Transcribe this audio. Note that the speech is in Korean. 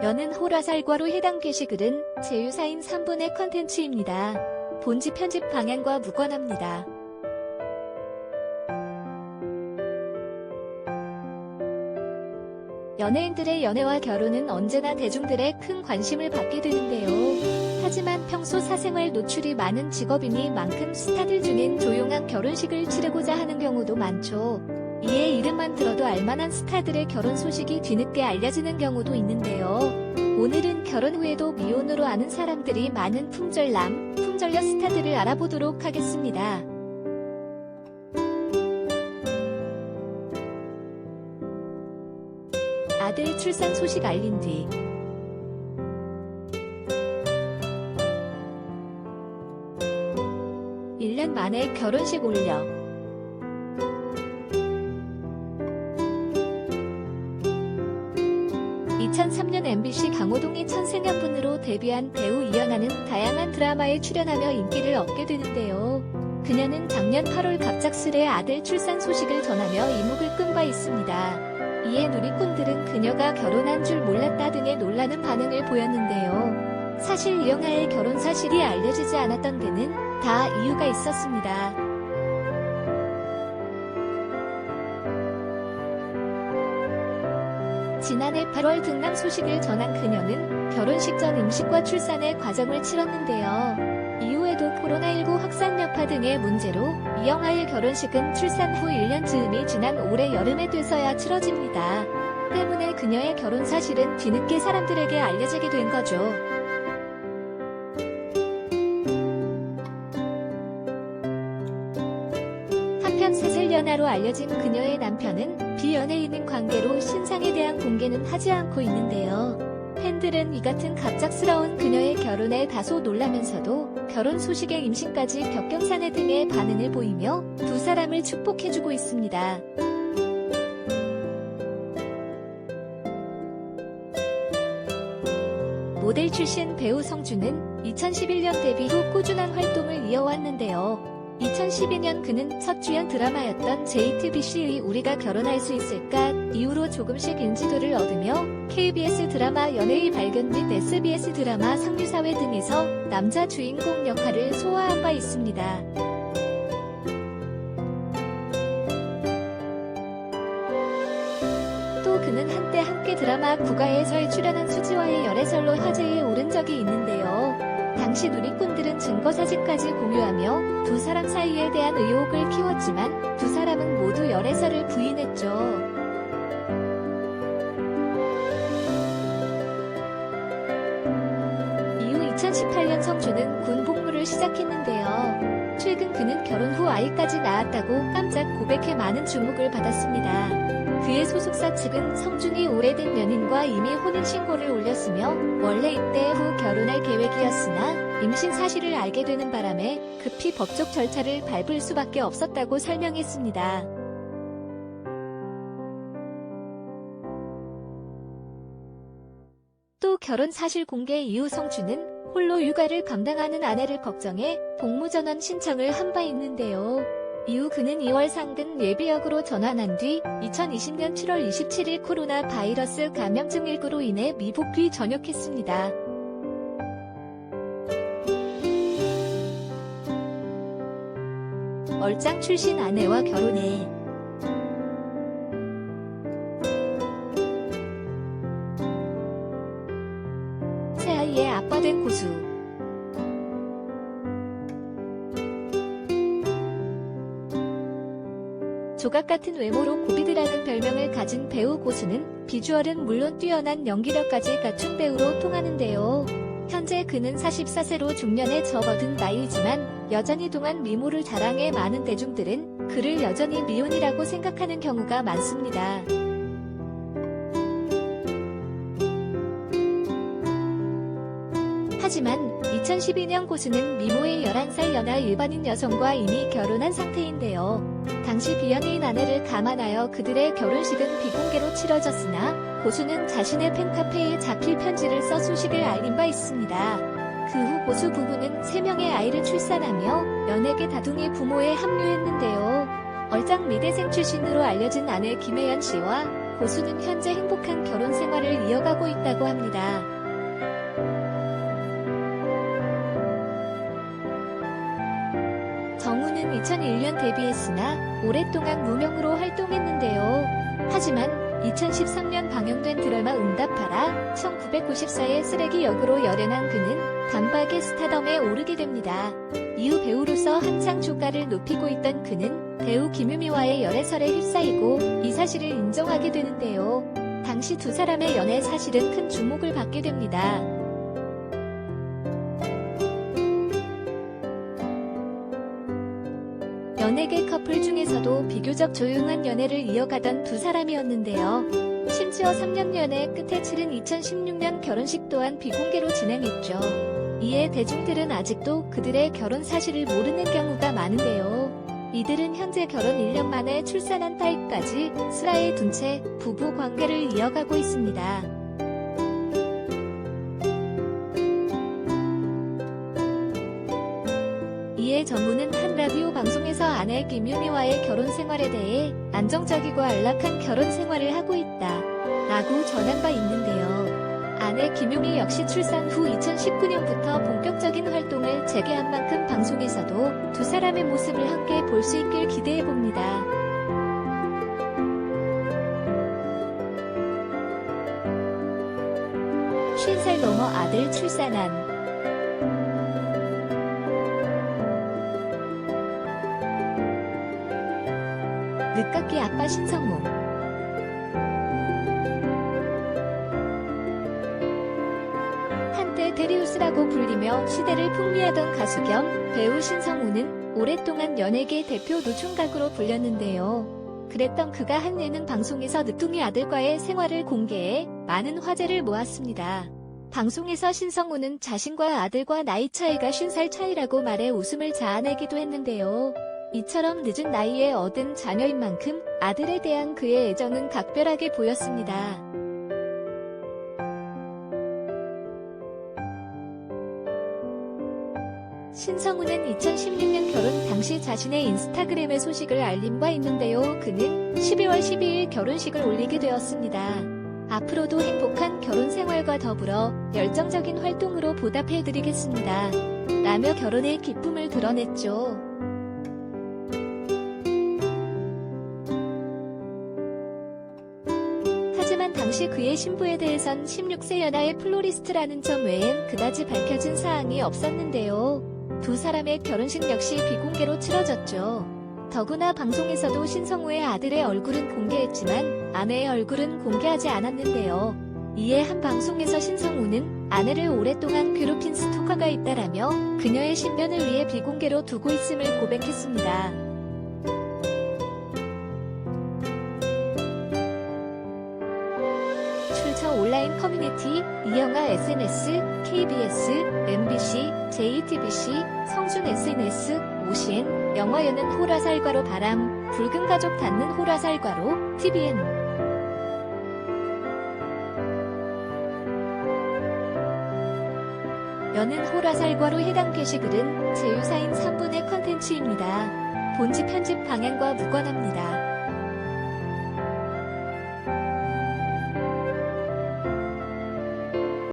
여는 호라살과로 해당 게시글은 제휴사인 3분의 컨텐츠입니다. 본지 편집 방향과 무관합니다. 연예인들의 연애와 결혼은 언제나 대중들의 큰 관심을 받게 되는데요. 하지만 평소 사생활 노출이 많은 직업인이만큼 스타들 중엔 조용한 결혼식을 치르고자 하는 경우도 많죠. 이에 이름만 들어도 알만한 스타들의 결혼 소식이 뒤늦게 알려지는 경우도 있는데요. 오늘은 결혼 후에도 미혼으로 아는 사람들이 많은 품절남, 품절녀 스타들을 알아보도록 하겠습니다. 아들 출산 소식 알린 뒤 1년 만에 결혼식 올려 2003년 MBC 강호동의 천생연분으로 데뷔한 배우 이연아는 다양한 드라마에 출연하며 인기를 얻게 되는데요. 그녀는 작년 8월 갑작스레 아들 출산 소식을 전하며 이목을 끈 바 있습니다. 이에 누리꾼들은 그녀가 결혼한 줄 몰랐다 등의 놀라는 반응을 보였는데요. 사실 이연아의 결혼 사실이 알려지지 않았던 데는 다 이유가 있었습니다. 지난해 8월 등남 소식을 전한 그녀는 결혼식 전 임신과 출산의 과정을 치렀는데요. 이후에도 코로나19 확산 여파 등의 문제로 이연아의 결혼식은 출산 후 1년 즈음이 지난 올해 여름에 돼서야 치러집니다. 때문에 그녀의 결혼 사실은 뒤늦게 사람들에게 알려지게 된 거죠. 한편 새슬연하로 알려진 그녀의 남편은 비연예인인 관계로 신상에 대한 공개는 하지 않고 있는데요. 팬들은 이 같은 갑작스러운 그녀의 결혼에 다소 놀라면서도 결혼 소식에 임신까지 격경사내 등의 반응을 보이며 두 사람을 축복해주고 있습니다. 모델 출신 배우 성주는 2011년 데뷔 후 꾸준한 활동을 이어왔는데요. 2012년 그는 첫 주연 드라마였던 JTBC의 우리가 결혼할 수 있을까 이후로 조금씩 인지도를 얻으며 KBS 드라마 연예의 발견 및 SBS 드라마 상류사회 등에서 남자 주인공 역할을 소화한 바 있습니다. 또 그는 한때 함께 드라마 국가에서에 출연한 수지와의 열애설로 화제에 오른 적이 있는데요. 당시 누리꾼들은 증거사진까지 공유하며 두 사람 사이에 대한 의혹을 키웠지만 두 사람은 모두 열애설을 부인했죠. 이후 2018년 성주는 군 복무를 시작했는데요. 최근 그는 결혼 후 아이까지 낳았다고 깜짝 고백해 많은 주목을 받았습니다. 그의 소속사 측은 성준이 오래된 연인과 이미 혼인신고를 올렸으며 원래 이때 후 결혼할 계획이었으나 임신 사실을 알게 되는 바람에 급히 법적 절차를 밟을 수밖에 없었다고 설명했습니다. 또 결혼 사실 공개 이후 성준은 홀로 육아를 감당하는 아내를 걱정해 복무전환 신청을 한 바 있는데요. 이후 그는 2월 상근 예비역으로 전환한 뒤 2020년 7월 27일 코로나 바이러스 감염증19로 인해 미복귀 전역했습니다. 얼짱 출신 아내와 결혼해 새아이의 아빠 된 고수. 조각 같은 외모로 고비드라는 별명을 가진 배우 고수는 비주얼은 물론 뛰어난 연기력까지 갖춘 배우로 통하는데요. 현재 그는 44세로 중년에 접어든 나이이지만 여전히 동안 미모를 자랑해 많은 대중들은 그를 여전히 미혼이라고 생각하는 경우가 많습니다. 하지만 2012년 고수는 미모의 11살 연하 일반인 여성과 이미 결혼한 상태인데요. 당시 비연예인 아내를 감안하여 그들의 결혼식은 비공개로 치러졌으나 고수는 자신의 팬카페에 자필 편지를 써 소식을 알린 바 있습니다. 그 후 고수 부부는 3명의 아이를 출산하며 연예계 다둥이 부모에 합류했는데요. 얼짱 미대생 출신으로 알려진 아내 김혜연 씨와 고수는 현재 행복한 결혼 생활을 이어가고 있다고 합니다. 정우는 2001년 데뷔했으나 오랫동안 무명으로 활동했는데요. 하지만 2013년 방영된 드라마 응답하라 1994의 쓰레기 역으로 열연한 그는 단박에 스타덤에 오르게 됩니다. 이후 배우로서 한창 주가를 높이고 있던 그는 배우 김유미와의 열애설에 휩싸이고 이 사실을 인정하게 되는데요. 당시 두 사람의 연애 사실은 큰 주목을 받게 됩니다. 연예계 커플 중에서도 비교적 조용한 연애를 이어가던 두 사람이었는데요. 심지어 3년 연애 끝에 치른 2016년 결혼식 또한 비공개로 진행했죠. 이에 대중들은 아직도 그들의 결혼 사실을 모르는 경우가 많은데요. 이들은 현재 결혼 1년 만에 출산한 딸까지 슬하에 둔 채 부부 관계를 이어가고 있습니다. 이에 정우는 한 라디오 방송에서 아내 김유미와의 결혼 생활에 대해 안정적이고 안락한 결혼 생활을 하고 있다 라고 전한 바 있는데요. 아내 김유미 역시 출산 후 2019년부터 본격적인 활동을 재개한 만큼 방송에서도 두 사람의 모습을 함께 볼 수 있길 기대해봅니다. 쉰 살 넘어 아들 출산한 늦깎이 아빠 신성우. 한때 데리우스라고 불리며 시대를 풍미하던 가수 겸 배우 신성우는 오랫동안 연예계 대표 노총각으로 불렸는데요. 그랬던 그가 한 예능 방송에서 늦둥이 아들과의 생활을 공개해 많은 화제를 모았습니다. 방송에서 신성우는 자신과 아들과 나이 차이가 50살 차이라고 말해 웃음을 자아내기도 했는데요. 이처럼 늦은 나이에 얻은 자녀인 만큼 아들에 대한 그의 애정은 각별하게 보였습니다. 신성우는 2016년 결혼 당시 자신의 인스타그램에 소식을 알린 바 있는데요. 그는 12월 12일 결혼식을 올리게 되었습니다. 앞으로도 행복한 결혼 생활과 더불어 열정적인 활동으로 보답해드리겠습니다. 라며 결혼의 기쁨을 드러냈죠. 하지만 당시 그의 신부에 대해선 16세 연하의 플로리스트라는 점 외엔 그다지 밝혀진 사항이 없었는데요. 두 사람의 결혼식 역시 비공개로 치러졌죠. 더구나 방송에서도 신성우의 아들의 얼굴은 공개했지만 아내의 얼굴은 공개하지 않았는데요. 이에 한 방송에서 신성우는 아내를 오랫동안 괴롭힌 스토커가 있다라며 그녀의 신변을 위해 비공개로 두고 있음을 고백했습니다. 온라인 커뮤니티, 이영하 SNS, KBS, MBC, JTBC, 성준 SNS, OCN, 영화연은 호라살과로 바람, 붉은 가족 닿는 호라살과로, TVN. 여는 호라살과로 해당 게시글은 제휴사인 3분의 컨텐츠입니다. 본지 편집 방향과 무관합니다.